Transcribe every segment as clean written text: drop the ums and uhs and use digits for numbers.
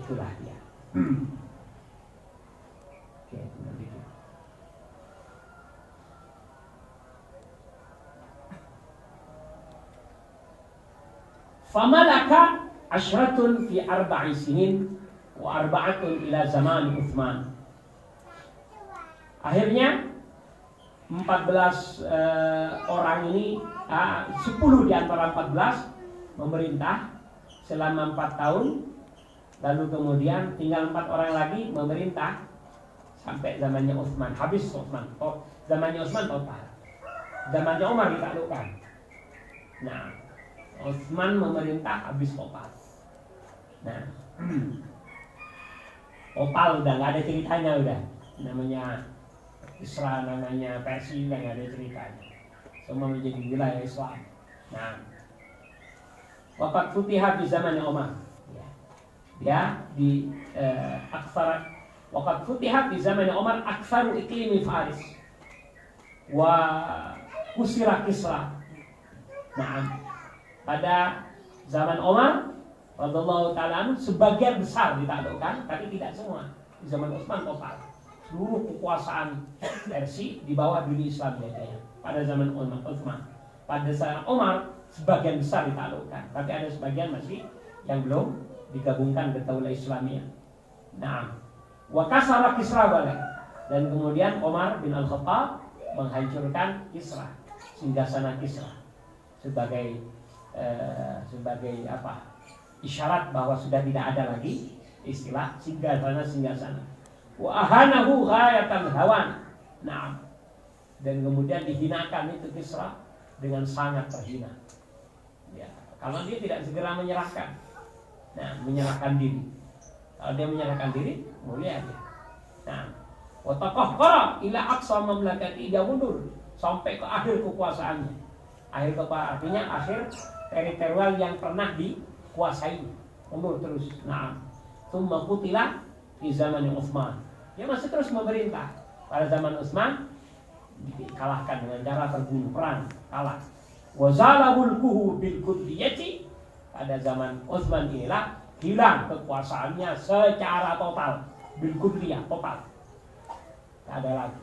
itulah dia. Oke, begitu. Famalaka ashratun fi arba'i sinin wa arba'atun ila zaman Utsman. Akhirnya 14 orang ini, 10 di antara 14 memerintah selama 4 tahun. Lalu kemudian tinggal 4 orang lagi memerintah sampai zamannya Utsman. Habis Utsman. Zamannya Utsman total. Zamannya Umar ditaklukkan. Nah, Utsman memerintah habis total. Nah, total udah nggak ada ceritanya udah. Namanya Isra, namanya Persia, udah nggak ada ceritanya. Semua menjadi wilayah Islam. Nah, waqad futiha di zamannya Umar. Ya, di aksar waqad futiha di zamannya Umar aksaru iklimi Faris wa kusira Kisra. Nah, pada zaman Umar radhiyallahu ta'ala sebagian besar ditaklukkan, tapi tidak semua. Di zaman Utsman total seluruh kekuasaan Persia di bawah diri Islam ya. Pada zaman Utsman, pada zaman Umar sebagian besar ditaklukkan, tapi ada sebagian masih yang belum digabungkan ke Daulah Islamiyah. Nah, wa kasara Kisra balik, dan kemudian Umar bin Al-Khattab menghancurkan Kisra, singgasana Kisra, sebagai apa? Isyarat bahwa sudah tidak ada lagi istilah singgasana. Wa ahanahu ghayatan hawan. Nah, dan kemudian dihinakan itu Kisra dengan sangat terhina. Ya, kalau dia tidak segera menyerahkan. Nah, menyerahkan diri. Kalau dia menyerahkan diri, mulia dia. Nah, wa taqahqara ila aqsa mamlakati, dia mundur sampai ke akhir kekuasaannya. Artinya akhir teritorial yang pernah dikuasai, mundur terus. Nah, tsumma qutila di zaman Utsman. Dia masih terus memerintah. Pada zaman Utsman dikalahkan dengan cara terbunuh, perang, kalah. Wa zala mulkuhu bil kulliyati. Pada zaman Utsman inilah hilang kekuasaannya secara total, bil kulliyah, total. Tidak ada lagi.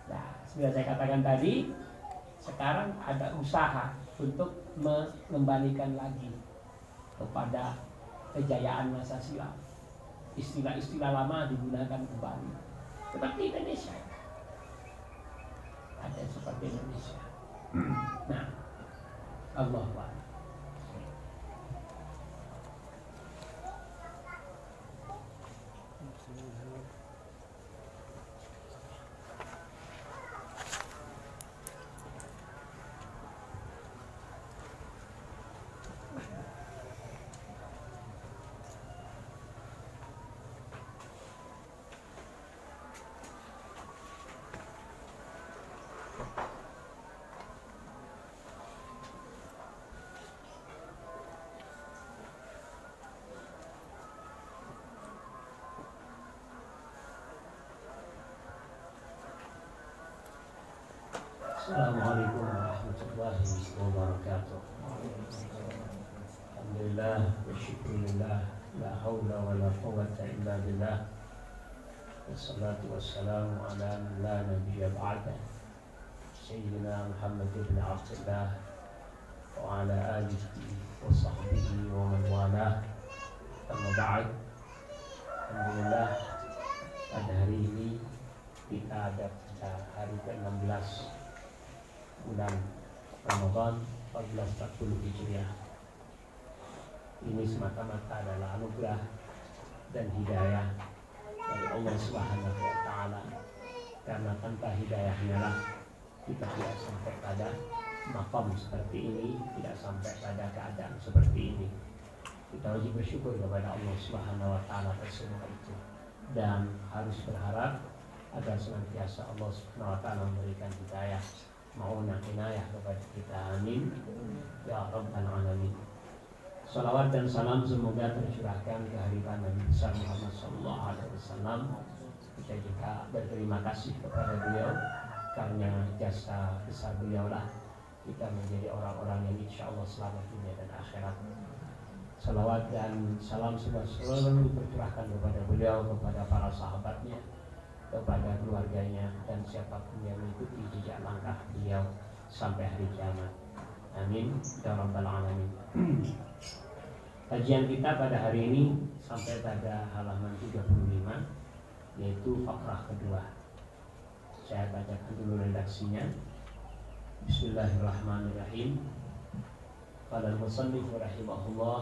Nah, seperti saya katakan tadi, sekarang ada usaha untuk mengembalikan lagi kepada kejayaan masa silam. Istilah-istilah lama digunakan kembali. Seperti Indonesia. Ada seperti Indonesia. Nah, Allah Akbar. Assalamualaikum warahmatullahi wabarakatuh. Alhamdulillah wa syukurillah, la hawla wa la quwwata illa billah. Wassalatu wassalamu ala la nabiyya ba'da, Sayyidina Muhammad ibn Abdullah wa ala alihi wa sahbihi wa man walah. Amma ba'd. Alhamdulillah, pada hari ini kita ada pada hari ke-16 bulan Ramadan 1440 Hijriah. Ini semata-mata adalah anugerah dan hidayah dari Allah Subhanahu wa Ta'ala, karena tanpa hidayahnya lah kita tidak sampai pada maqam seperti ini, tidak sampai pada keadaan seperti ini. Kita wajib bersyukur kepada Allah Subhanahu wa Ta'ala atas semua itu, dan harus berharap agar senantiasa Allah Subhanahu wa Ta'ala memberikan hidayah, maunah inayah kepada kita. Amin ya rabbal alamin. Salawat dan salam semoga tercurahkan ke hadirat Nabi besar Muhammad sallallahu alaihi wasallam. Kita juga berterima kasih kepada beliau, karena jasa besar beliau lah kita menjadi orang-orang yang insyaallah selamat dunia dan akhirat. Salawat dan salam semoga selalu tercurahkan kepada beliau, kepada para sahabatnya, kepada keluarganya, dan siapapun yang mengikuti jejak langkah beliau sampai hari kiamat. Amin ya rabbal alamin. Kajian kita pada hari ini sampai pada halaman 35, yaitu fakrah kedua. Saya bacakan dulu redaksinya. Bismillahirrahmanirrahim. Qala al-musannif rahimahullah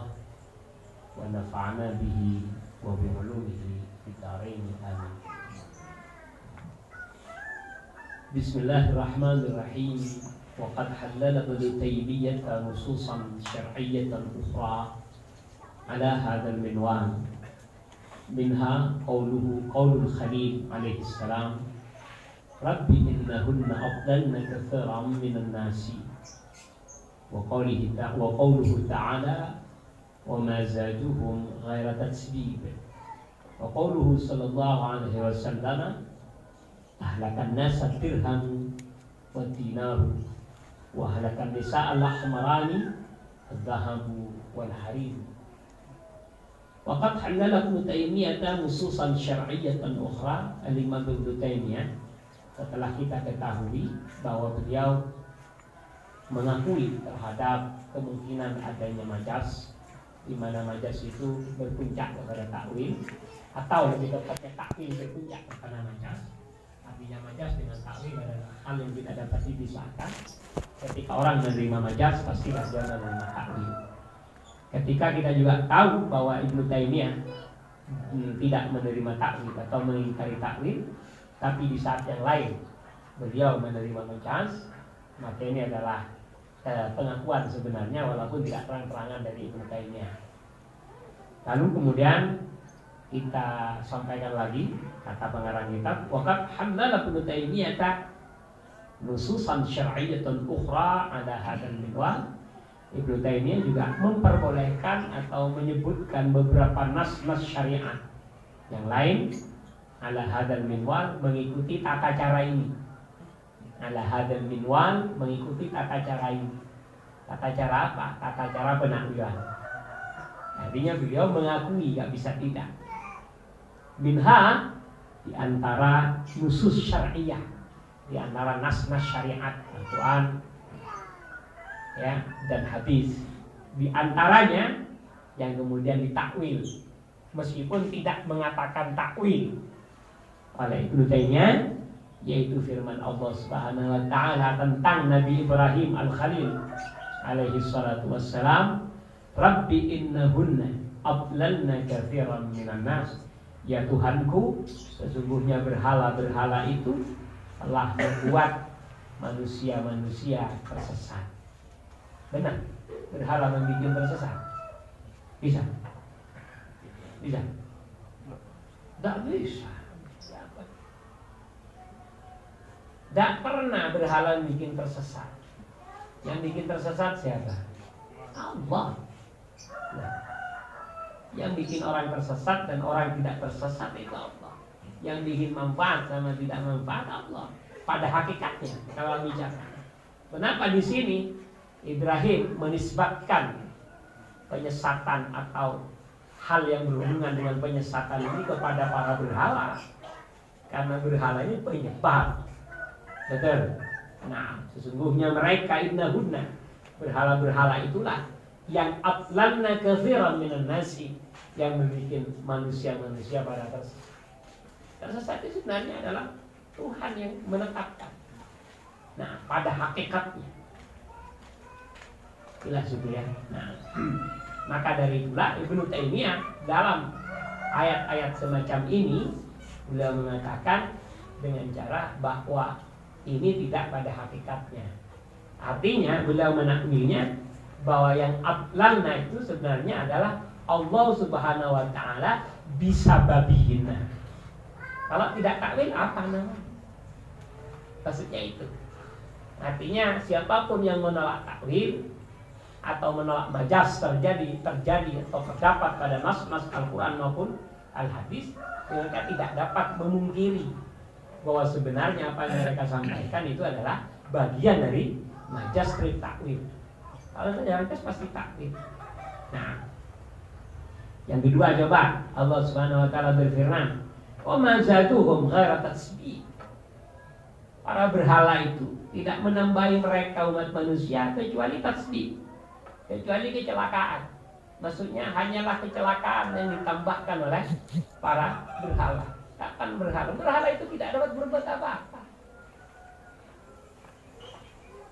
wa nafa'ana bihi wa bi ulumihi fid dharain amin. Bismillahirrahmanirrahim. Wa qad halala Ibnu Taimiyyah nususan syar'iyyatan ukhra ala hadzal minwan. Minha qaulul Khalil alaihi salam, Rabbi innahunna afdalna katsiran minan nasi. Wa qawluhu ta'ala wa ma zaduhum ghaira tatsbib. Wa qawluhu sallallahu alaihi wasallam, ahlakan nasa dirham wa dinaru wa ahlakan nisa al-ahmarani al-dhahabu wal harim. Wa qad halala Ibnu Taimiyah nususan syar'iyyatan ukhra. Al-Imam Ibnu Taimiyah, setelah kita ketahui bahwa beliau mengakui terhadap kemungkinan adanya majas, di mana majas itu berpuncak kepada takwil, atau lebih tepatnya takwil berpuncak kepada majas. Artinya majas dengan takwil adalah hal yang tidak dapat dipisahkan. Ketika orang menerima majas, pastilah dia menerima takwil. Ketika kita juga tahu bahwa Ibnu Taimiyah tidak menerima takwil atau mengingkari takwil, tapi di saat yang lain beliau menerima majas, maka ini adalah pengakuan sebenarnya walaupun tidak terang-terangan dari Ibnu Taimiyah. Lalu kemudian kita sampaikan lagi kata pengarang kitab, waqad hamdala Ibnu Taimiyah nususan syar'iyyatan ukhra ala hadzal minwal. Ibnu Taimiyah juga memperbolehkan atau menyebutkan beberapa nas-nas syariat yang lain ala hadzal minwal, mengikuti tata cara ini. Ala hadzal minwal, mengikuti tata cara ini. Tata cara apa? Tata cara penakwilan. Artinya beliau mengakui, gak bisa tidak. Minha, di antara nusus syariah, di antara nas-nas syariat Al-Quran ya, dan hadis, di antaranya yang kemudian ditakwil meskipun tidak mengatakan takwil oleh Ibnu Taimiyah, yaitu firman Allah Subhanahu wa taala tentang Nabi Ibrahim Al-Khalil alaihi salatu wassalam, Rabbi innahunna adlalna katsiran minan nas. Ya Tuhanku, sesungguhnya berhala-berhala itu telah membuat manusia-manusia tersesat. Benar? Berhala membuat tersesat? Bisa? Bisa? Tidak bisa. Tidak pernah berhala bikin tersesat. Yang bikin tersesat siapa? Allah. Nah, yang bikin orang tersesat dan orang tidak tersesat itu Allah. Yang bikin manfaat sama tidak manfaat Allah. Pada hakikatnya kalau bicara. Kenapa di sini Ibrahim menisbatkan penyesatan atau hal yang berhubungan dengan penyesatan ini kepada para berhala? Karena berhala ini penyebab. Betul. Nah, sesungguhnya mereka innahunna, berhala-berhala itulah yang adlalna katsiran minan nasi, yang membuat manusia-manusia pada tersesat. Tersesat itu sebenarnya adalah Tuhan yang menetapkan. Nah, pada hakikatnya itulah ya. Nah, maka dari itulah Ibnu Taimiyah dalam ayat-ayat semacam ini beliau mengatakan dengan cara bahwa ini tidak pada hakikatnya. Artinya beliau menakwilnya bahwa yang adlalna itu sebenarnya adalah Allah Subhanahu wa taala bisa babihinna. Kalau tidak takwil apa namanya? Maksudnya itu. Artinya siapapun yang menolak takwil atau menolak majas terjadi atau terdapat pada nas-nas Al-Quran maupun Al-Hadis, mereka tidak dapat memungkiri bahwa sebenarnya apa yang mereka sampaikan itu adalah bagian dari majas takwil. Kalau tidak majas pasti takwil. Nah, Yang kedua, coba Allah Subhanahu wa taala berfirman, "Wa ma zaduhum ghaira tasbih." Para berhala itu tidak menambahi mereka umat manusia kecuali tasbih, kecuali kecelakaan. Maksudnya hanyalah kecelakaan yang ditambahkan oleh para berhala. Kapan berhala? Berhala itu tidak dapat berbuat apa-apa.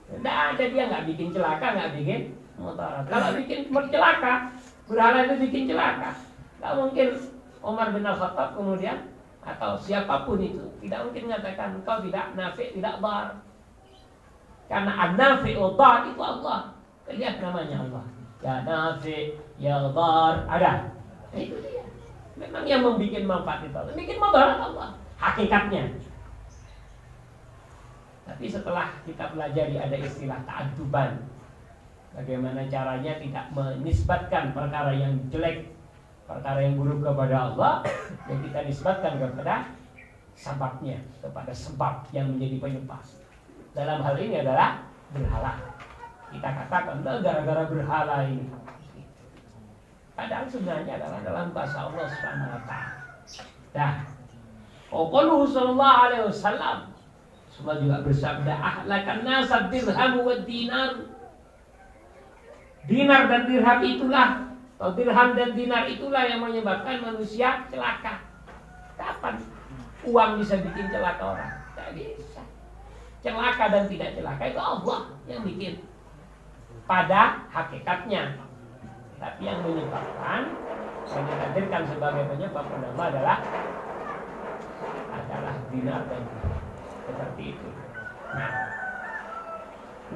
Tidak ada, dia nggak bikin celaka, nggak bikin mudarat. Kalau bikin celaka, berhala itu bikin celaka. Nggak mungkin Umar bin Al-Khattab kemudian atau siapapun itu tidak mungkin mengatakan engkau tidak nafi, tidak dar. Karena an-nafi dar itu Allah. Lihat namanya Allah. Ya nafi, ya dar, ada. Nah, itu dia. Memang yang membuat manfaat itu Allah, bikin mudarat Allah. Hakikatnya. Tapi setelah kita pelajari ada istilah ta'adduban. Bagaimana caranya tidak menisbatkan perkara yang jelek, perkara yang buruk kepada Allah, yang kita nisbatkan kepada sebabnya, kepada sebab yang menjadi penyebab. Dalam hal ini adalah berhala. Kita katakan gara-gara berhala ini. Padahal sebenarnya adalah dalam bahasa Allah Subhanahu wa taala. Dah. Qauluhu sallallahu alaihi wasallam semua juga bersabda, ahlakan nasab dirham wa dinar. Dinar dan dirham itulah, atau dirham dan dinar itulah yang menyebabkan manusia celaka. Kapan uang bisa bikin celaka orang? Tidak bisa. Celaka dan tidak celaka itu Allah yang bikin pada hakikatnya. Tapi yang menyebabkan, yang ditakdirkan sebagai penyebab pertama adalah dinar dan dirham. Seperti itu. Nah,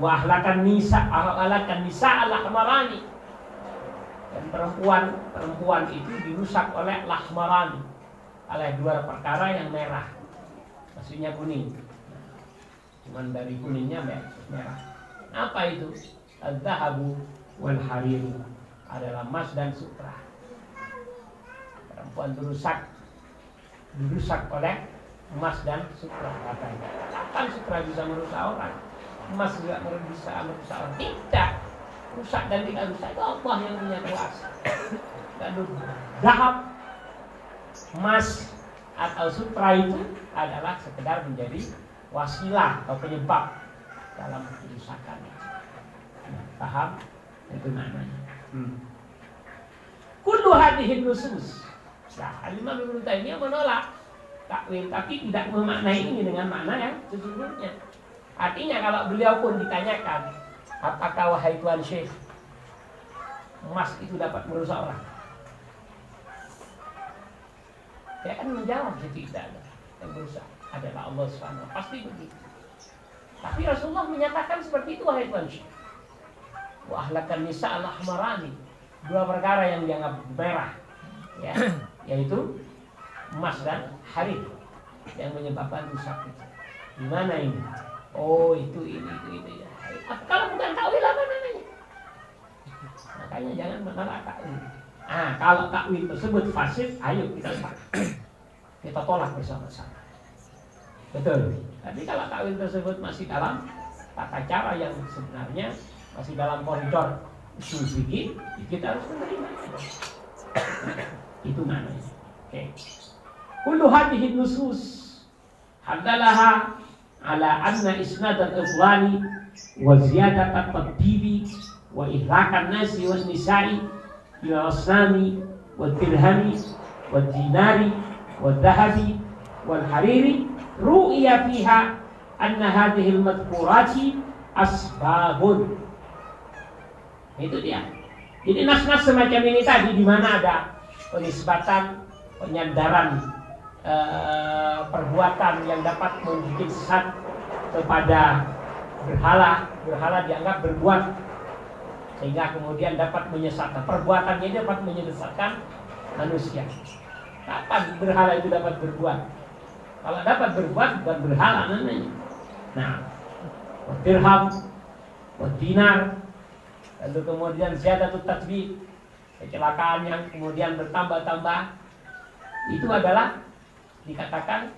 wahlakan nisa al-ahmarani. Dan perempuan itu dirusak oleh lahmarani, oleh dua perkara yang merah. Maksudnya kuning. Cuman dari kuningnya merah. Apa itu? Az-zahabu wal harir, adalah emas dan sutra. Perempuan dirusak oleh emas dan sutra katanya. Kapan sutra bisa merusak orang? Emas juga bisa merusak orang? Tidak. Rusak dan tidak rusak itu Allah yang punya kuasa. Lalu zahab, emas atau sutra itu adalah sekedar menjadi wasilah atau penyebab dalam kerusakan. Paham? Itu namanya. Kullu hadhihi nusus. Nah, Imam Ibnu Taimiyah menolak takwil, tapi tidak memaknai ini dengan makna yang sesungguhnya. Artinya kalau beliau pun ditanyakan, apakah wahai Tuan Syekh, emas itu dapat merusak orang? Dia akan menjawab, tidak ada yang merusak, adalah Allah SWT. Pasti begitu. Tapi Rasulullah menyatakan seperti itu, wahai Tuan Syekh. Wa ahlakan nisa al-ahmarani, dua perkara yang dianggap merah, ya, yaitu emas dan harir yang menyebabkan rusak itu. Gimana ini? Oh, itu ya. Kalau bukan takwil apa namanya? Makanya jangan menolak takwil. Kalau takwil tersebut fasid, ayo kita tolak bersama-sama. Betul. Tapi kalau takwil tersebut masih dalam tata cara yang sebenarnya masih dalam koridor usul fikih, kita harus menerima. Itu namanya. Oke. Kullu hadhihi nusus hadalaha ala anna isnad al-ikhwani wa ziyadat at-tabdibi wa ihlakan nasi wa nisa'i ila asnami wa dirhami wa dinari wa dhahabi wal hariri ru'ya fiha anna hadhihi al-madhkurati asbabun. Itu dia. Jadi nas-nas semacam ini tadi di mana ada penisbatan, penyandaran perbuatan yang dapat membuat sesat kepada berhala dianggap berbuat sehingga kemudian dapat menyesatkan, perbuatannya dapat menyesatkan manusia. Kapan berhala itu dapat berbuat? Kalau dapat berbuat bukan berhala namanya. Nah, dirham, dinar, lalu kemudian ziyadatut tatbih, kecelakaan yang kemudian bertambah-tambah, itu adalah dikatakan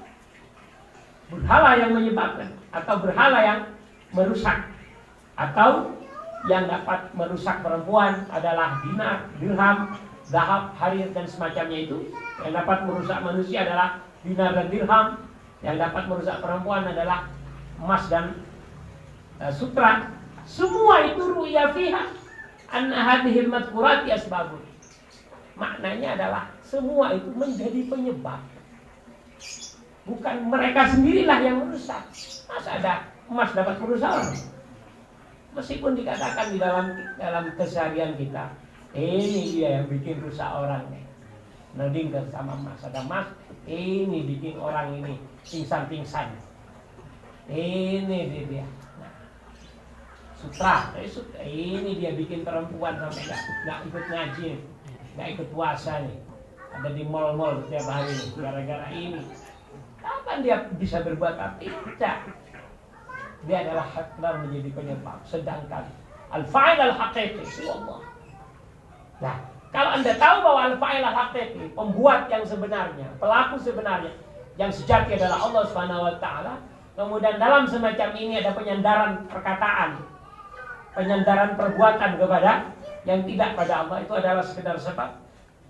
berhala yang menyebabkan, atau berhala yang merusak, atau yang dapat merusak perempuan adalah dinar, dirham, zahab, harir dan semacamnya itu. Yang dapat merusak manusia adalah dinar dan dirham. Yang dapat merusak perempuan adalah emas dan sutra. Semua itu ru'ya fiha anna hadhil madhkurati asbabun. Maknanya adalah semua itu menjadi penyebab. Bukan mereka sendirilah yang merusak. Masa ada emas dapat merusak orang? Meskipun dikatakan di dalam keseharian kita, ini dia yang bikin rusak orang. Nuding sama emas, ada emas, ini bikin orang ini pingsan-pingsan. Ini dia. Nah, sutra, ini dia bikin perempuan sampai nggak ikut ngaji, nggak ikut puasa nih. Ada di mall-mall setiap hari nih, gara-gara ini. Kapan dia bisa berbuat apa? Tidak. Dia adalah haklar menjadi penyebab. Sedangkan al-fa'il al-haqiqi Allah. Nah, kalau Anda tahu bahwa al-fa'il al-haqiqi, pembuat yang sebenarnya, pelaku sebenarnya, yang sejati adalah Allah Subhanahu wa taala, kemudian dalam semacam ini ada penyandaran perkataan, penyandaran perbuatan kepada yang tidak pada Allah, itu adalah sekedar sebab.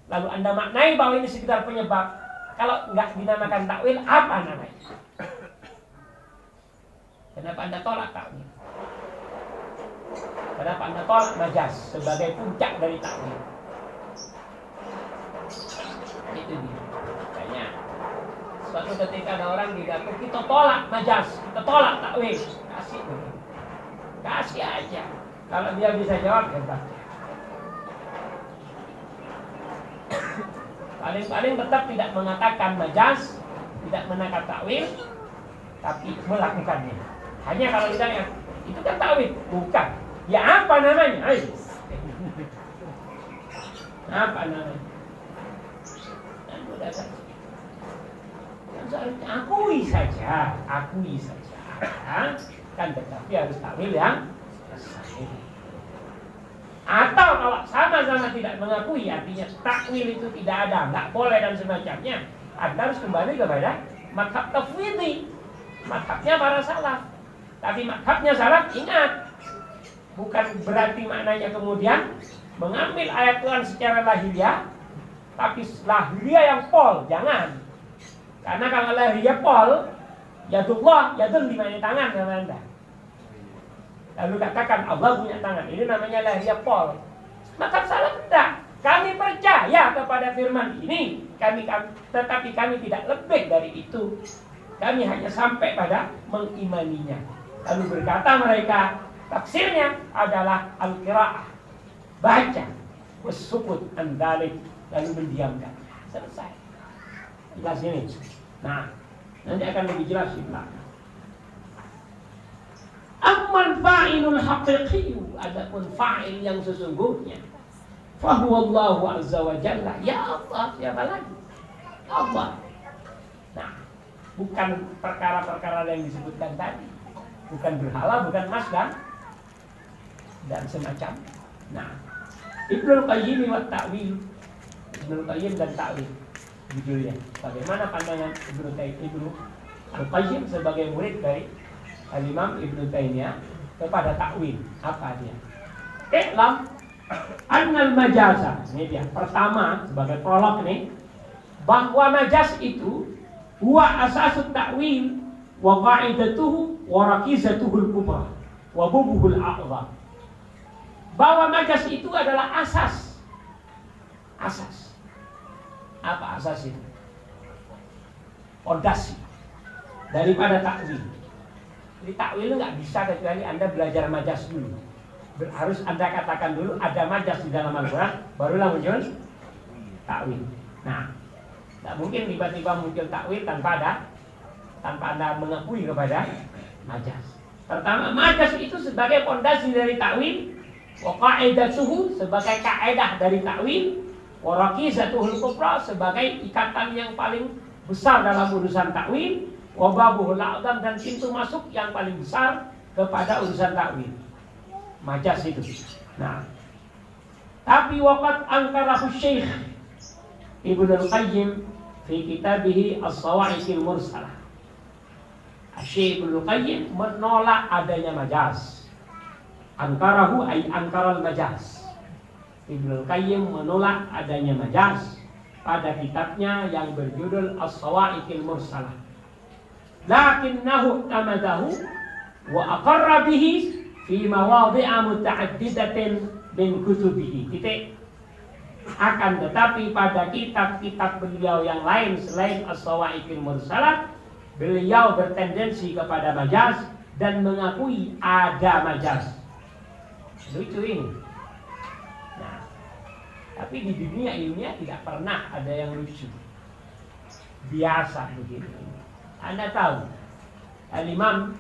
Lalu Anda maknai bahwa ini sekedar penyebab. Kalau nggak dinamakan takwil, apa namanya? Kenapa Anda tolak takwil? Kenapa Anda tolak majaz sebagai puncak dari takwil? Itu dia. Makanya suatu ketika ada orang didaku, kita tolak majaz, kita tolak takwil. Kasih aja. Kalau dia bisa jawab, hebat. Paling-paling tetap tidak mengatakan majaz, tidak menangkap takwil, tapi melakukannya. Hanya kalau ditanya, itu kan takwil, bukan. Ya apa namanya? Ayo. Apa namanya? Dan mudah saja. Dan seharusnya akui saja. Kan tetapi harus takwil yang sahih. Atau kalau sama-sama tidak mengakui, artinya takwil itu tidak ada, nggak boleh dan semacamnya, Anda harus kembali kepada madhab tafwidhi, madhabnya para salaf. Tapi madhabnya salaf, ingat, bukan berarti maknanya kemudian mengambil ayat Tuhan secara lahiriah, tapi lahiriah yang pol, jangan. Karena kalau lahiriah pol, yadullah, yadul di mana tangan sama Anda. Lalu katakan Allah punya tangan, ini namanya lahiriah pol. Maka salah tidak. Kami percaya kepada firman ini, tetapi kami tidak lebih dari itu. Kami hanya sampai pada mengimaninya. Lalu berkata mereka, tafsirnya adalah al-qira'ah, baca, wasukut andalik, lalu mendiamkan. Selesai. Jelas ini. Nah, nanti akan lebih jelas di belakang. Amman fa'ilul haqiqiyu, adapun fa'il yang sesungguhnya, fahuwallahu azza wa jalla, ya Allah, siapa lagi? Allah. Nah, bukan perkara-perkara yang disebutkan tadi, bukan berhala, bukan emas dan semacam. Nah, Ibnul Qayyim wa ta'wil, Ibnul Qayyim dan ta'wil judulnya. Bagaimana pandangan Ibnul Qayyim sebagai murid dari Al-Imam Ibnu Taimiyah kepada takwil? Apa dia? Iklam annal majaza, ini dia. Pertama, sebagai prolog nih, bahwa majaz itu huwa asasut takwil wa qa'idatuhu wa rakizatuhul kubra wa bubuhul a'zam. Bahwa majaz itu adalah asas. Asas. Apa asas itu? Fondasi daripada takwil. Jadi takwil itu nggak bisa kecuali Anda belajar majaz dulu. Harus Anda katakan dulu ada majaz di dalam Al-Quran, barulah muncul takwil. Nah, nggak mungkin tiba-tiba muncul takwil tanpa Anda mengakui kepada majaz. Pertama, majaz itu sebagai fondasi dari takwil, wa qa'idatuhu sebagai kaidah dari takwil, wa rakizatuhul kubra sebagai ikatan yang paling besar dalam urusan takwil, wababuhul a'zam dan pintu masuk yang paling besar kepada urusan takwil. Majaz itu. Nah, tapi waqad angkarahu Syekh Ibnul Qayyim fi kitabih As-Sawa'iqil Mursalah. Syekh Ibnul Qayyim menolak adanya majaz. Angkarahu ay angkaral majaz. Ibnu Qayyim menolak adanya majaz pada kitabnya yang berjudul As-Sawa'iqul Mursalah. Lakinnahu tamadahu wa aqarra bihi fi mawadhi'a muta'addidatin min kutubihi. Titik. Akan tetapi pada kitab-kitab beliau yang lain selain As-Sawa'iqul Mursalah, beliau bertendensi kepada majaz dan mengakui ada majaz. Lucu ini. Nah, tapi di dunia ilmiah tidak pernah ada yang lucu. Biasa begitu. Anda tahu Al-Imam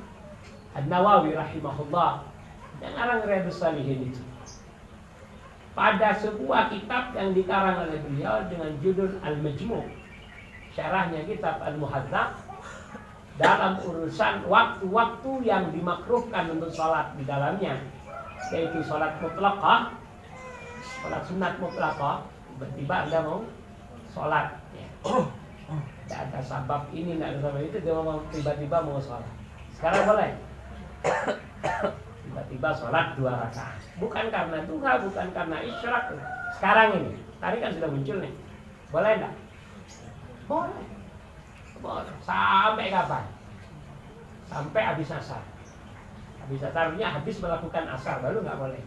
An-Nawawi rahimahullah yang arang Riyadhus Shalihin itu, pada sebuah kitab yang dikarang oleh beliau dengan judul Al-Majmu', syarahnya kitab Al-Muhadzab, dalam urusan waktu-waktu yang dimakruhkan untuk sholat di dalamnya, yaitu sholat mutlaqah, sholat sunat mutlaqah. Tiba-tiba Anda mau sholat ya. Tidak ada sabab ini, tidak ada sabab itu, dia mau tiba-tiba mau sholat. Sekarang boleh? Tiba-tiba sholat 2 rakaat, bukan karena duha, bukan karena isyraq. Sekarang ini, tadi kan sudah muncul nih. Boleh enggak? Boleh. Boleh. Sampai kapan? Sampai habis asar. Habis asarnya habis melakukan asar, baru nggak boleh.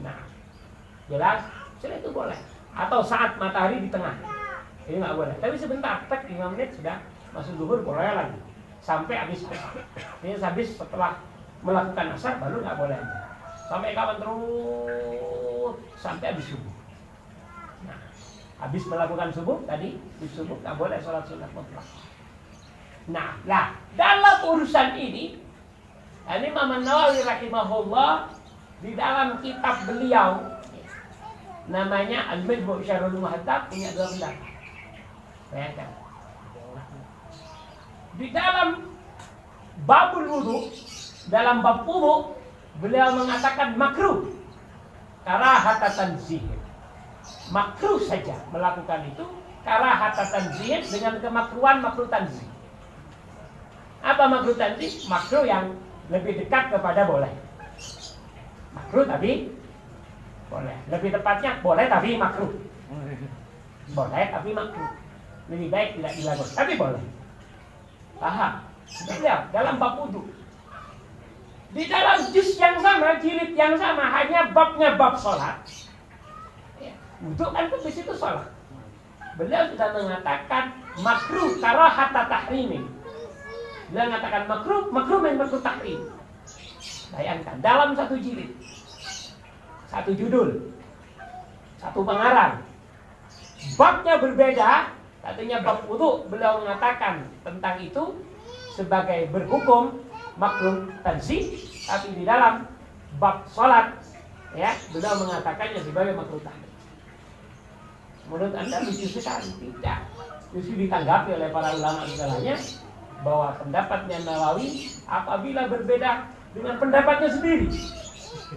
Nah, jelas? Setelah itu boleh. Atau saat matahari di tengah, ini nggak boleh. Tapi sebentar, tek 5 menit sudah masuk zuhur, boleh lagi. Sampai habis asar. Ini habis setelah melakukan asar baru nggak boleh. Sampai kapan terus? Sampai habis subuh. Nah, habis melakukan subuh tadi, di subuh nggak boleh sholat sunat mutlak. Nah, dalam urusan ini Imam An-Nawawi rahimahullah di dalam kitab beliau namanya Al-Majmu' Syarhul Muhadzab punya 2 pendapat. Bayangkan. Di dalam babul wudu, dalam bab wudu, beliau mengatakan makruh karahata tanzih. Makruh saja melakukan itu karahata tanzih dengan kemakruhan makruh tanzih. Apa makruh tanzih? Makruh yang lebih dekat kepada boleh. Makruh tapi boleh. Lebih tepatnya boleh tapi makruh. Boleh tapi makruh. Lebih baik tidak dilakukan, tapi boleh. Paham? Beliau dalam bab wudu, di dalam juz yang sama, jilid yang sama, hanya babnya bab sholat. Wudu kan di situ sholat. Beliau sudah mengatakan makruh karahata tahrimin. Beliau mengatakan makruh main makruh tahrim. Bayangkan dalam satu jilid, satu judul, satu pengarang, babnya berbeda. Katanya bab wudu, beliau mengatakan tentang itu sebagai berhukum makruh tanzih, tapi di dalam bab sholat ya beliau mengatakannya sebagai makruh tahrim. Menurut Anda lucu sekali? Tidak. Justru ditanggapi oleh para ulama segalanya bahwa pendapatnya Nawawi apabila berbeda dengan pendapatnya sendiri.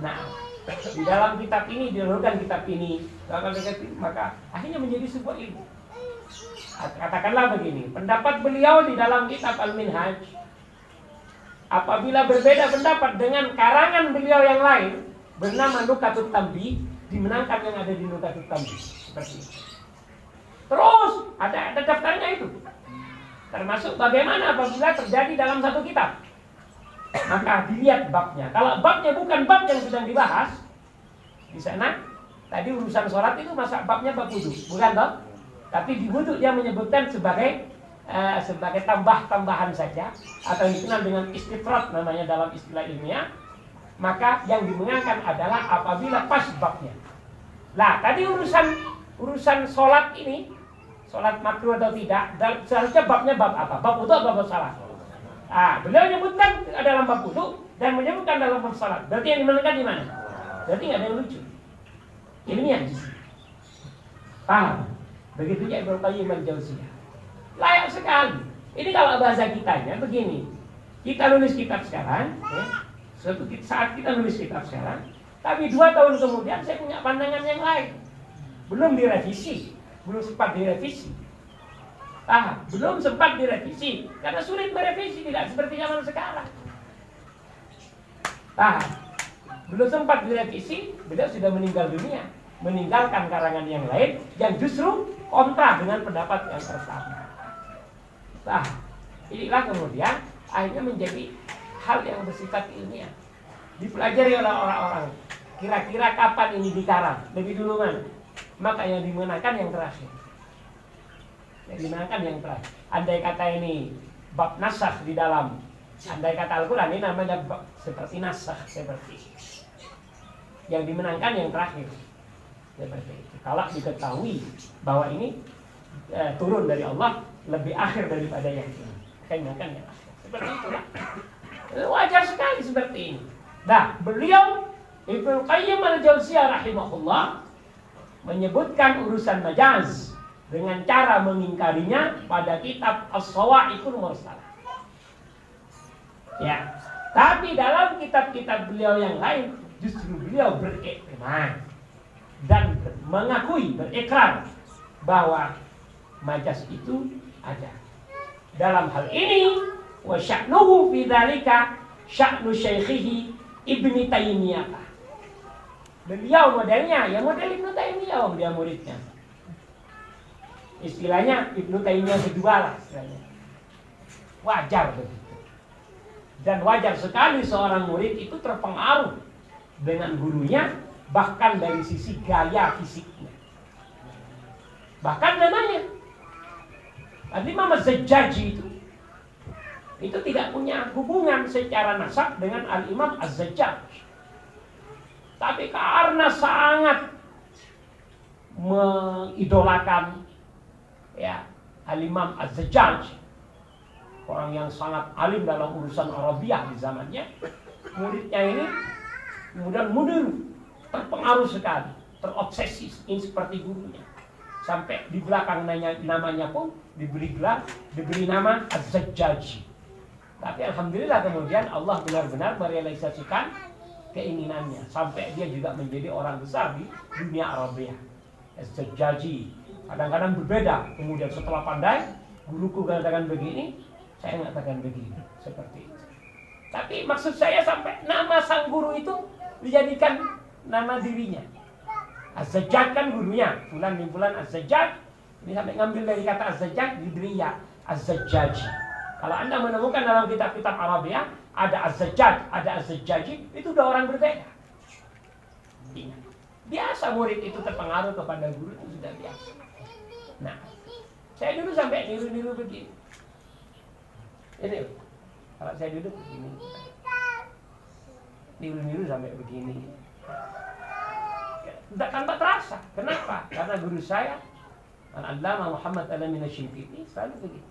Nah, di dalam kitab ini, dilakukan kitab ini, maka akhirnya menjadi sebuah ilmu. Katakanlah begini, pendapat beliau di dalam kitab Al-Minhaj apabila berbeda pendapat dengan karangan beliau yang lain bernama Nukatut Tambi, dimenangkan yang ada di Nukatut Tambi seperti itu. Terus ada daftarnya itu, termasuk bagaimana apabila terjadi dalam satu kitab, maka dilihat babnya. Kalau babnya bukan bab yang sedang dibahas di sana, tadi urusan sholat itu masa babnya bab wudu, bukan toh? Tapi di wudu dia menyebutkan sebagai tambah-tambahan saja, atau dikenal dengan istifrad namanya dalam istilah ilmiah. Maka yang dimenangkan adalah apabila pas babnya. Nah, tadi urusan sholat ini, sholat makruh atau tidak, seharusnya babnya bab apa? Bab wudu atau bab sholat? Beliau menyebutkan dalam bab wudu dan menyebutkan dalam bab sholat. Berarti yang dimenangkan di mana? Berarti nggak ada yang lucu. Ilmiah di sini. Paham? Begitu juga Ibnu Qayyim al-Jauziyah. Layak sekali. Ini kalau bahasa kitanya begini. Kita nulis kitab sekarang, ya. Suatu saat kita nulis kitab sekarang, tapi 2 tahun kemudian saya punya pandangan yang lain. Belum direvisi, belum sempat direvisi. Belum sempat direvisi karena sulit merevisi, tidak seperti zaman sekarang. belum sempat direvisi, beliau sudah meninggal dunia, meninggalkan karangan yang lain yang justru kontra dengan pendapat yang pertama. Nah, inilah kemudian akhirnya menjadi hal yang bersifat ilmiah, dipelajari oleh orang-orang. Kira-kira kapan ini dikarang? Lebih dulu mana? Maka yang dimenangkan yang terakhir. Yang dimenangkan yang terakhir. Andai kata ini bab nasakh di dalam, andai kata Al-Quran ini namanya bab seperti nasakh, seperti yang dimenangkan yang terakhir. Seperti itu. Kalau diketahui bahwa ini turun dari Allah lebih akhir daripada yang ini, akan dimenangkan yang akhir. Seperti itulah. Wajar sekali seperti ini. Nah, beliau Ibnu Qayyim al-Jauziyah rahimahullah menyebutkan urusan majaz dengan cara mengingkarinya pada kitab As-Sawa'iqul Mursalah. Ya, tapi dalam kitab-kitab beliau yang lain justru beliau berikrar dan mengakui, berikrar bahwa majaz itu ada. Dalam hal ini wa sya'nuhu fi dzalika sya'nu syaikhihi Ibnu Taimiyah. Beliau modelnya, ya model Ibnu Taimiyah, dia muridnya. Istilahnya Ibnu Taimiyah kedua lah istilahnya. Wajar begitu. Dan wajar sekali seorang murid itu terpengaruh dengan gurunya, bahkan dari sisi gaya fisiknya. Bahkan namanya Al-Imam Az-Zajjaji itu tidak punya hubungan secara nasab dengan Al-Imam Az-Zajjaj. Tapi karena sangat mengidolakan ya Al-Imam Az-Zajjaj, orang yang sangat alim dalam urusan Arabiah di zamannya, muridnya ini kemudian terpengaruh sekali, terobsesi seperti gurunya. Sampai di belakang namanya pun diberi nama Az-Zajjaji. Tapi alhamdulillah kemudian Allah benar-benar merealisasikan keinginannya sampai dia juga menjadi orang besar di dunia Arabiah. Az-Zajjaji kadang-kadang berbeda. Kemudian setelah pandai, guruku katakan begini, saya mengatakan begini, seperti itu. Tapi maksud saya sampai nama sang guru itu dijadikan nama dirinya. Az-Zajjaj kan gurunya, fulan bin fulan Az-Zajjaj. Ini sampai ngambil dari kata Az-Zajjaj diberi ya Az-Zajjaji. Kalau Anda menemukan dalam kitab-kitab Arabiah ada Az-Zajjaj, ada Az-Zajjaji, itu dua orang berbeda. Ingat, biasa murid itu terpengaruh kepada guru, itu sudah biasa. Nah, saya dulu sampai niru-niru begini. Ini, kalau saya duduk begini, niru-niru sampai begini. Tidak tanpa terasa. Kenapa? Karena guru saya, Al-Allamah Muhammad Al-Amin Asy-Shinqiti, selalu begini.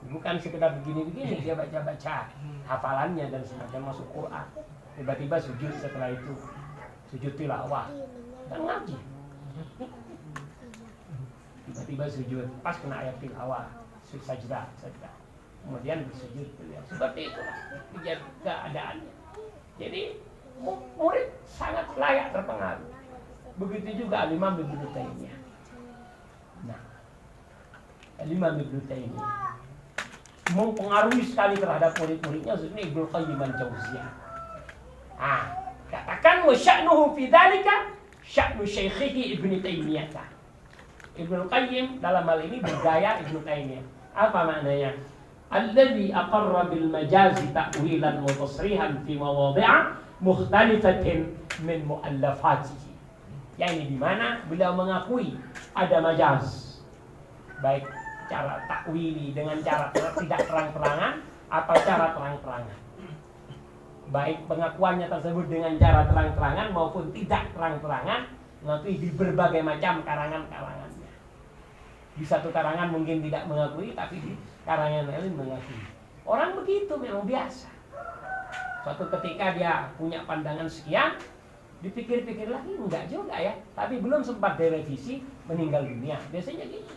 Bukan sekedar begini-begini, dia baca-baca hafalannya dan semacam masuk Quran. Tiba-tiba sujud setelah itu, sujud tilawah dan ngaji. Tiba-tiba sujud, pas kena ayat tilawah, sajdah. Kemudian bersujud beliau. Seperti itulah keadaannya. Jadi murid sangat layak terpengaruh. Begitu juga Al-Imam Ibnu Taimiyah. Nah, Al-Imam Ibnu Taimiyah mempengaruhi sekali terhadap murid-muridnya, khususnya Ibnu Qayyim al-Jauziyah. Katakan wa sya'nuhu fi dzalika sya'nu syaikhihi Ibnu Taimiyah. Ibnu Qayyim dalam hal ini bergaya Ibnu Taimiyah. Apa maknanya? Alladzi aqarra bil majazi ta'wilan wa tasrihan fi mawadhi'a mukhtalifatin min mu'allafatihi. Yang ini di mana beliau mengakui ada majaz, baik cara takwili dengan cara tidak terang-terangan atau cara terang-terangan. Baik pengakuannya tersebut dengan cara terang-terangan maupun tidak terang-terangan, mengakui di berbagai macam karangan-karangannya. Di satu karangan mungkin tidak mengakui, tapi di karangan lain mengakui. Orang begitu memang biasa. Suatu ketika dia punya pandangan sekian, dipikir-pikir lagi, enggak juga ya, tapi belum sempat direvisi, meninggal dunia. Biasanya gitu.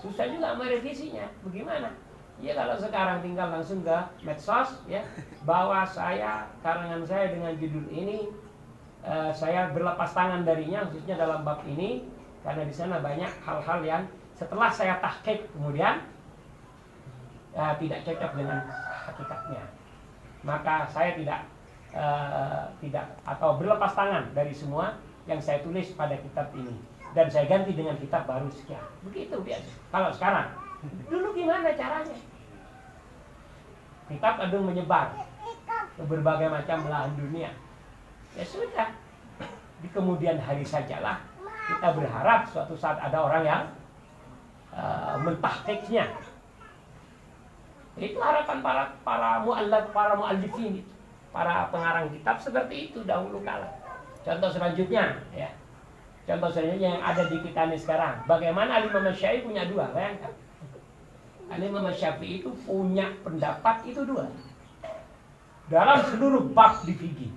Susah juga merevisinya. Bagaimana? Ya kalau sekarang tinggal langsung ke medsos, ya, bahwa karangan saya dengan judul ini, saya berlepas tangan darinya, khususnya dalam bab ini, karena di sana banyak hal-hal yang setelah saya tahqiq kemudian tidak cocok dengan hakikatnya. maka saya tidak atau berlepas tangan dari semua yang saya tulis pada kitab ini dan saya ganti dengan kitab baru sekian. Begitu biasa. Kalau sekarang, dulu gimana caranya? Kitab Agung menyebar ke berbagai macam belahan dunia. Ya sudah, di kemudian hari sajalah kita berharap suatu saat ada orang yang mentahqiqnya. Itu harapan para muallifin, para pengarang kitab seperti itu dahulu kala. Contoh selanjutnya, ya. Contoh selanjutnya yang ada di kita ini sekarang. Bagaimana Imam Syafi'i punya dua, bayangkan. Imam Syafi'i itu punya pendapat itu dua. Dalam seluruh bab di fikih.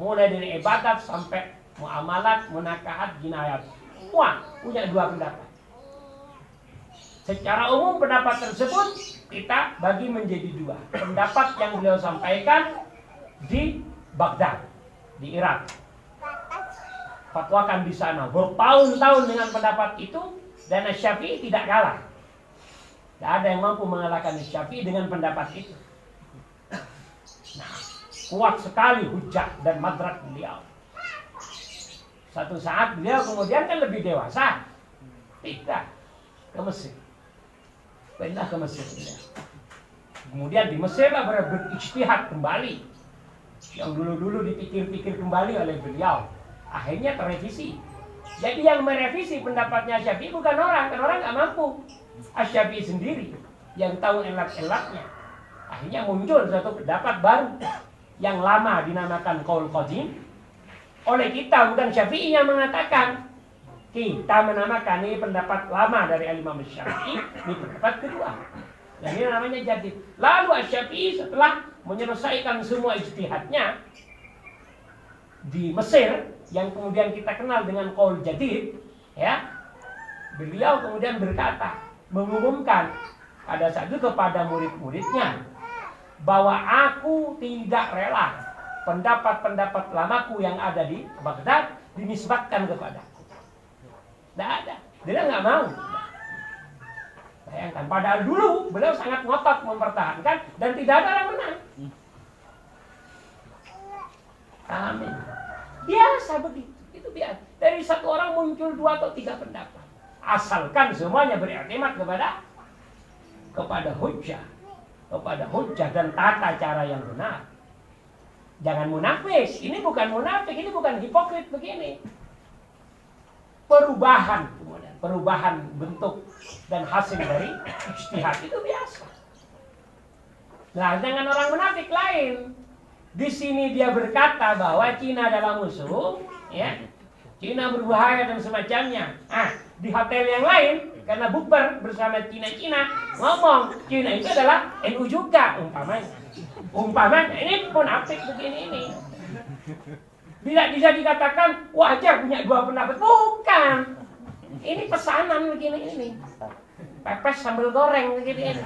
Mulai dari ibadat sampai muamalat, munakahat, jinayat. Semua punya dua pendapat. Secara umum pendapat tersebut kita bagi menjadi dua. Pendapat yang beliau sampaikan di Baghdad, di Irak. Fatwakan di sana bertahun-tahun dengan pendapat itu, dan Syafi'i tidak kalah. Tidak ada yang mampu mengalahkan Syafi'i dengan pendapat itu. Nah, kuat sekali hujah dan madrak beliau. Satu saat beliau kemudian kan lebih dewasa, pindah ke Mesir. Pindah ke Mesir beliau. Kemudian di Mesir lah berijtihad kembali. Yang dulu-dulu dipikir-pikir kembali oleh beliau. Akhirnya terrevisi. Jadi yang merevisi pendapatnya Syafi'i bukan orang, kan orang nggak mampu. Syafi'i sendiri yang tahu elat-elatnya. Akhirnya muncul satu pendapat baru yang lama dinamakan qaul qadim. Oleh kita, bukan Syafi'i yang mengatakan. Kita menamakan ini pendapat lama dari Imam Syafi'i, ini pendapat kedua. Dan ini namanya jadid. Lalu Syafi'i setelah menyelesaikan semua ijtihadnya di Mesir, yang kemudian kita kenal dengan qaul jadid, ya, beliau kemudian berkata, mengumumkan pada saat itu kepada murid-muridnya bahwa aku tidak rela pendapat-pendapat lamaku yang ada di Baghdad dinisbatkan kepadaku. Tidak ada, dia nggak mau. Bayangkan, padahal dulu beliau sangat ngotot mempertahankan dan tidak ada yang menang. Amin. Biasa begitu, itu biasa. Dari satu orang muncul 2 atau 3 pendapat. Asalkan semuanya beriktimat kepada hujjah dan tata cara yang benar. Jangan munafik. Ini bukan munafik, ini bukan hipokrit begini. Perubahan bentuk dan hasil dari ijtihad itu biasa. Nah, dengan orang munafik lain. Di sini dia berkata bahwa Cina adalah musuh, ya. Cina berbahaya dan semacamnya. Di hotel yang lain karena bukber bersama Cina ngomong Cina itu adalah NU juga umpamanya ini munafik begini ini. Tidak bisa dikatakan wajar punya 2 pendapat, bukan. Ini pesanan begini ini. Pepes sambal goreng begini ini.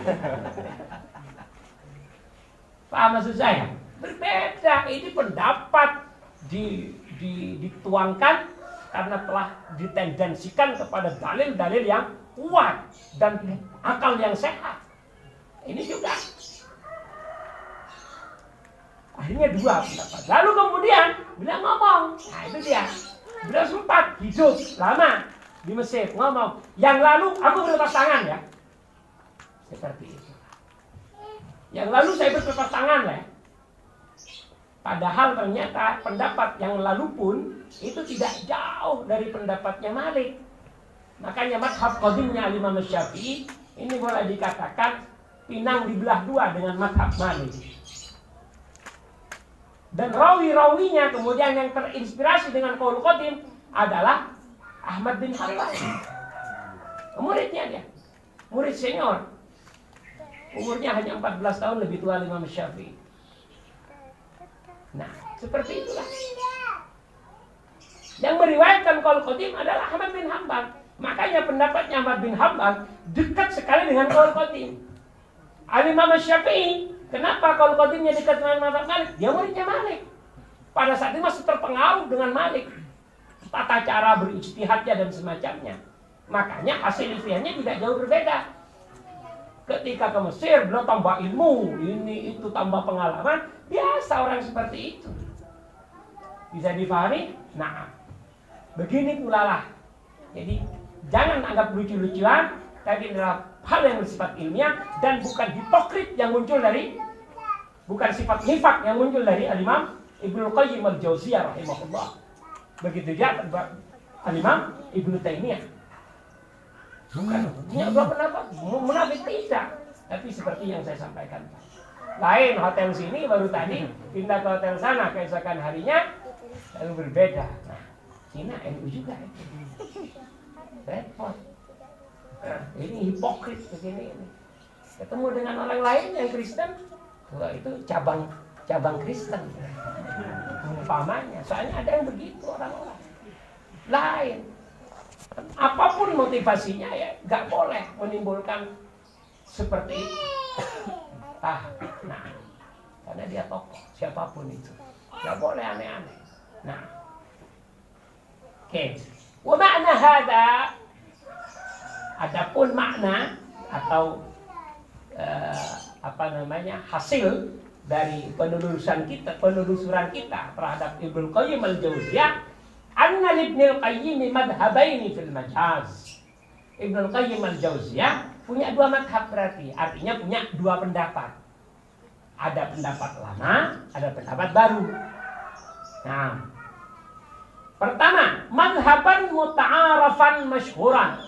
Paham maksud saya? Berbeda, ini pendapat dituangkan karena telah ditendensikan kepada dalil-dalil yang kuat dan akal yang sehat. Ini juga. Akhirnya 2 pendapat. Lalu kemudian beliau ngomong, nah itu dia. Beliau sempat hidup lama di Mesir, ngomong, yang lalu aku berlepas tangan ya. Seperti itu. Yang lalu saya berlepas tangan ya. Padahal ternyata pendapat yang lalu pun itu tidak jauh dari pendapatnya Malik. Makanya madhab qadimnya Imam Syafi'i ini boleh dikatakan pinang dibelah 2 dengan madhab Malik. Dan rawi-rawinya kemudian yang terinspirasi dengan qaul qadim adalah Ahmad bin Hanbal. Muridnya dia, murid senior. Umurnya hanya 14 tahun lebih tua Imam Syafi'i. Nah, seperti itulah. Yang meriwayatkan qaul qadim adalah Ahmad bin Hanbal. Makanya pendapatnya Ahmad bin Hanbal dekat sekali dengan qaul qadim. Imam Syafi'i, kenapa qaul qadimnya dekat dengan mazhab Malik? Dia muridnya Malik. Pada saat itu masih terpengaruh dengan Malik. Tata cara berijtihadnya dan semacamnya. Makanya hasil ijtihadnya tidak jauh berbeda. Ketika ke Mesir, beliau tambah ilmu, ini itu tambah pengalaman. Biasa orang seperti itu. Bisa dipahami? Nah, begini pula lah. Jadi jangan anggap lucu-lucuan, tapi adalah hal yang bersifat ilmiah dan bukan hipokrit yang muncul dari, bukan sifat nifak yang muncul dari Al-Imam Ibnu Qayyim Al-Jauziyah rahimahullah. Begitu juga Al-Imam Ibnu Taimiyah. Bukan punya dua pendapat, munafik tidak. Tapi seperti yang saya sampaikan, lain hotel sini baru tadi pindah ke hotel sana, keesokan harinya lalu berbeda. Nah, Cina NU juga itu. Repot. Ini hipokrit begini ini. Ketemu dengan orang lain yang Kristen, wah, itu cabang Kristen. Umpamanya, soalnya ada yang begitu orang-orang lain. Apapun motivasinya ya nggak boleh menimbulkan seperti itu. Nah, karena dia tokoh siapapun itu nggak boleh aneh-aneh. Nah, oke. Wa makna hada, adapun makna atau hasil dari penelusuran kita terhadap Ibnu Qayyim Al-Jauziyah, anna Ibnu Qayyim madhhabaini fil majaz. Ibnu Qayyim Al-Jauziyah punya dua madhab, berarti artinya punya dua pendapat. Ada pendapat lama, ada pendapat baru. Nah, pertama, madhaban muta'arafan masyhuran.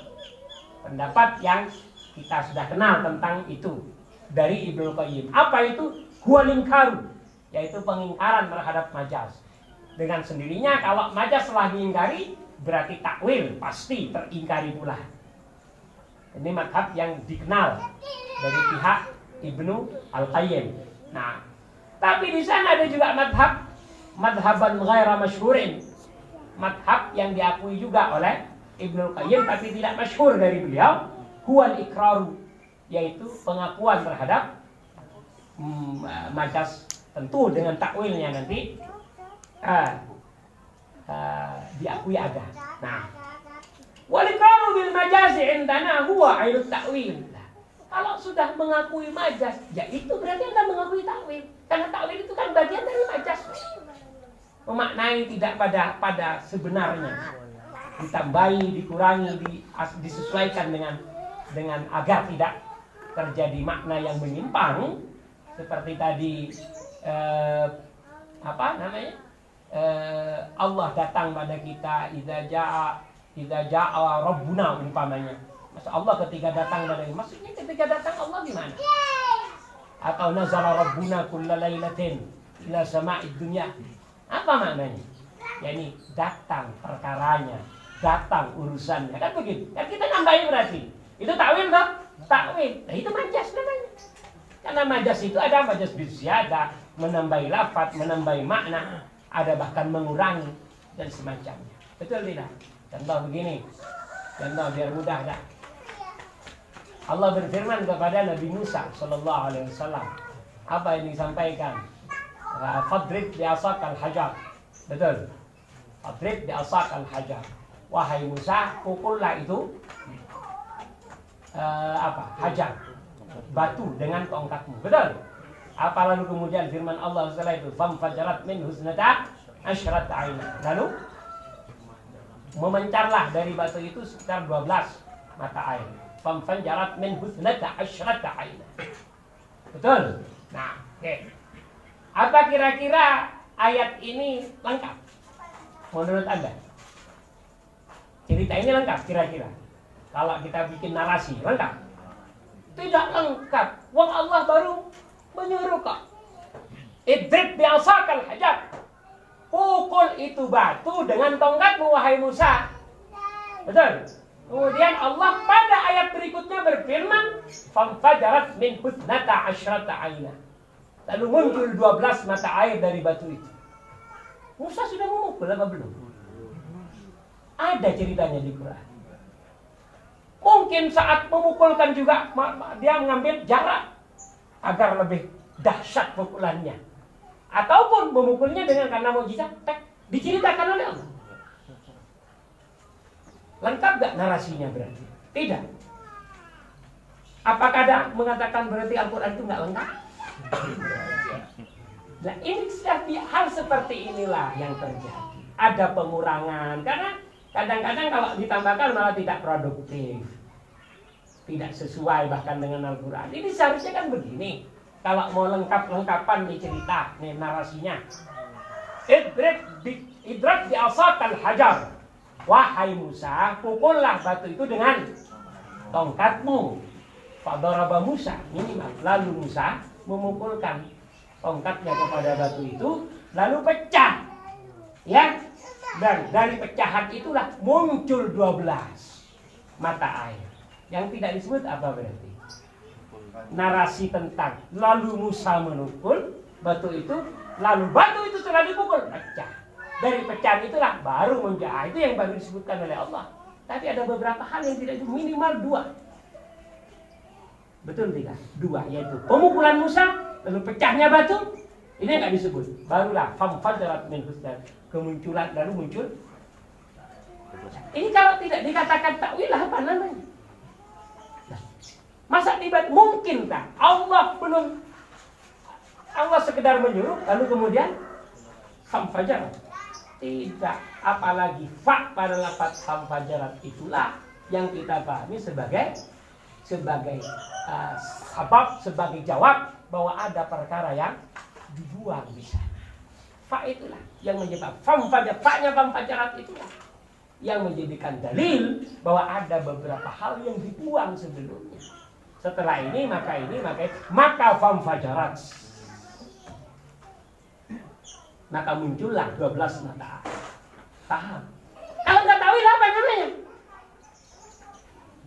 Pendapat yang kita sudah kenal tentang itu dari Ibnu Qayyim. Apa itu? Huwal inkaru, yaitu pengingkaran terhadap majaz. Dengan sendirinya kalau majaz telah diingkari, berarti takwil pasti teringkari pula. Ini madhab yang dikenal dari pihak Ibnu Al-Qayyim. Nah, tapi di sana ada juga madhaban ghaira masyhurin. Madhab yang diakui juga oleh Ibnu Qayyim tapi tidak masyhur dari beliau, huwal ikraru, yaitu pengakuan terhadap majaz, tentu dengan takwilnya nanti diakui ada. Nah, wal ikraru bil majazi indana huwa ainut ta'wil. Kalau sudah mengakui majaz, ya itu berarti Anda mengakui takwil. Karena takwil itu kan bagian dari majaz. Memaknai tidak pada sebenarnya. Ditambahi, dikurangi, disesuaikan dengan agar tidak terjadi makna yang menyimpang. Seperti tadi Allah datang pada kita idza jaa rabbuna umpamanya. Masa Allah ketika datang pada kita, maksudnya ketika datang Allah gimana? Atau nazala rabbuna kulla lailatin ila sama'id dunya. Apa maknanya? Yani datang perkaranya, datang urusannya, kan begitu. Kan kita nambahin berarti. Itu takwil toh? Takwil. Nah, itu majaz namanya. Karena majaz itu ada majaz biziyadah, menambahi lafaz, menambahi makna, ada bahkan mengurangi dan semacamnya. Betul tidak? Contoh begini. Contoh biar mudah dah. Allah berfirman kepada Nabi Musa sallallahu alaihi wasallam. Apa yang disampaikan? Fadrib bi'asakal hajar. Betul. Fadrib bi'asakal hajar. Wahai Musa, pukullah itu hajar, batu dengan tongkatmu. Betul. Apa lalu kemudian firman Allah setelah itu, famfajarat min husnata asyrat aina. Lalu memancarlah dari batu itu sekitar 12 mata air. Famfajarat min husnata asyrat aina. Betul. Nah, oke. Apa kira-kira ayat ini lengkap menurut Anda? Cerita ini lengkap kira-kira? Kalau kita bikin narasi, lengkap? Tidak lengkap. Wong Allah baru menyuruh kok. Idrib bi'asakal hajar. Pukul itu batu dengan tongkatmu wahai Musa. Betul? Kemudian Allah pada ayat berikutnya berfirman, famfajarat min husnata asyrata aina. Lalu muncul 12 mata air dari batu itu. Musa sudah memukul apa belum? Ada ceritanya di Quran. Mungkin saat memukulkan juga dia mengambil jarak agar lebih dahsyat pukulannya. Ataupun memukulnya dengan karena mukjizat, diceritakan oleh Allah. Lengkap gak narasinya berarti? Tidak. Apakah ada mengatakan berarti Al-Quran itu nggak lengkap? Nah ini hal seperti inilah yang terjadi. Ada pengurangan karena kadang-kadang kalau ditambahkan malah tidak produktif, tidak sesuai bahkan dengan Al-Quran. Ini seharusnya kan begini. Kalau mau lengkapan nih cerita, nih narasinya. Idrak bi asakal hajar. Wahai Musa, pukullah batu itu dengan tongkatmu. Fadaraba Musa, minimal. Lalu Musa memukulkan tongkatnya kepada batu itu, lalu pecah. Ya, dan dari pecahan itulah muncul 12 mata air. Yang tidak disebut apa berarti? Narasi tentang lalu Musa menukul batu itu, lalu batu itu setelah dipukul pecah. Dari pecahan itulah baru menjadi, itu yang baru disebutkan oleh Allah. Tapi ada beberapa hal yang tidak disebut, minimal 2. Betul tidak? 2, yaitu pemukulan Musa, lalu pecahnya batu. Ini nggak disebut. Barulah famfadarat min husdan, kemunculan lalu muncul. Ini kalau tidak dikatakan takwil apa namanya? Masa tiba mungkinkah Allah sekedar menyuruh lalu kemudian famfajarat? Tidak, apalagi fa pada lafaz famfajarat itulah yang kita pahami sebagai sabab, sebagai jawab bahwa ada perkara yang dibuang di sana. Fa itulah yang menyebabkan famfajarat itulah yang menjadikan dalil bahwa ada beberapa hal yang dibuang sebelumnya. Setelah ini maka famfajarat. Maka muncullah 12 mata air. Paham? Kalau nggak tahu apa namanya?